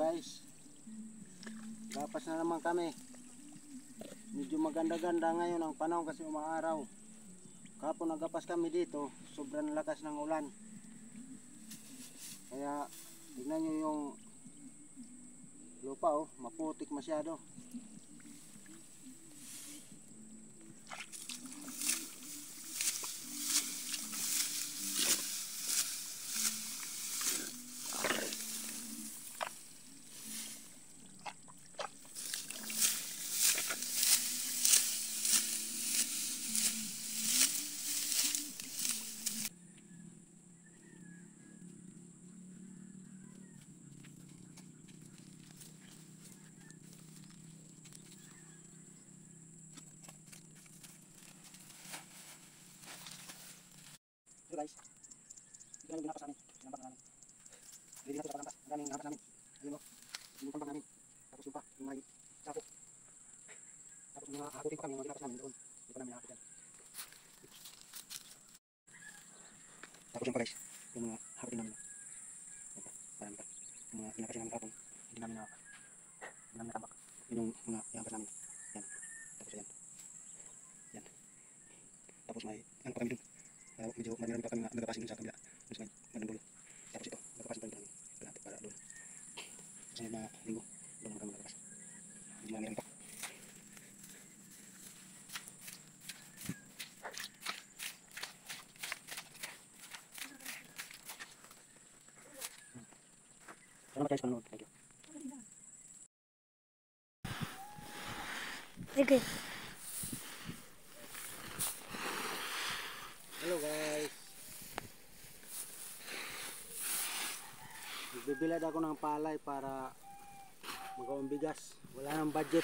guys, gapas na naman kami. Medyo maganda-ganda ngayon ang panahon kasi umaaraw. Kapon nagapas kami dito, sobrang lakas ng ulan. Kaya tignan nyo yung lupa, oh, maputik masyado. So guys, ito yung ginapas namin, ginampak namin. Ready na ito sa pagkampas, ang daming ginapas namin. Ayun o, yung pangpang namin. Tapos yung pa, yung mga sapo. Tapos yung mga hakutin pa kami, yung mga ginapas namin doon. Hindi pa namin nakakot yan. Tapos yung pa guys, yung mga hakutin namin. Yan pa, parang pa. Yung mga ginapas namin kapon, hindi namin natambak. Yun yung mga ginapas namin. Yan, tapos yan. Yan. Tapos may, ano pa kami doon. Medyo marami pa kami nagapasin dun sa kabila, dun sa magandang dulo. Tapos ito, nagapasin pa rin kami kalahati para doon. Kasi mga linggo, doon naman kami nagapas. Medyo marami pa. Salamat guys, panonood. Thank you. Sige. Hello guys. Nagbibilad ako ng palay para magawang bigas. Wala nang budget.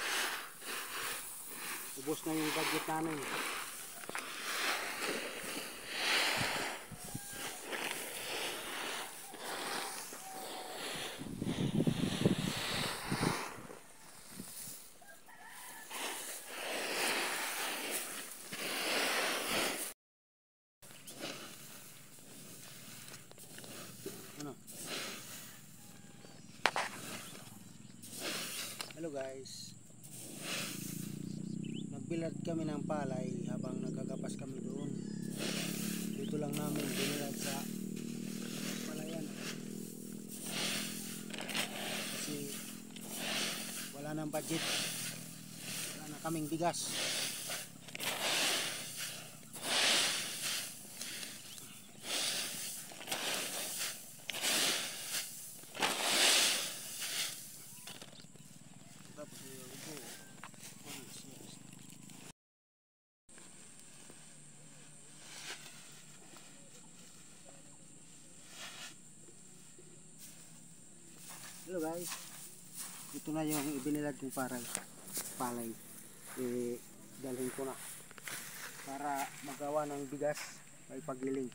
Ubos na yung budget namin. Ano? Hello guys. Nagbilad kami ng palay habang nagagapas kami doon. Dito lang namin binilad sa palayan. Kasi wala nang budget. Wala na kaming bigas. Hello guys, ito na yung ibinilad kong palay. Dalhin ko na para magawa ng bigas may pagiling.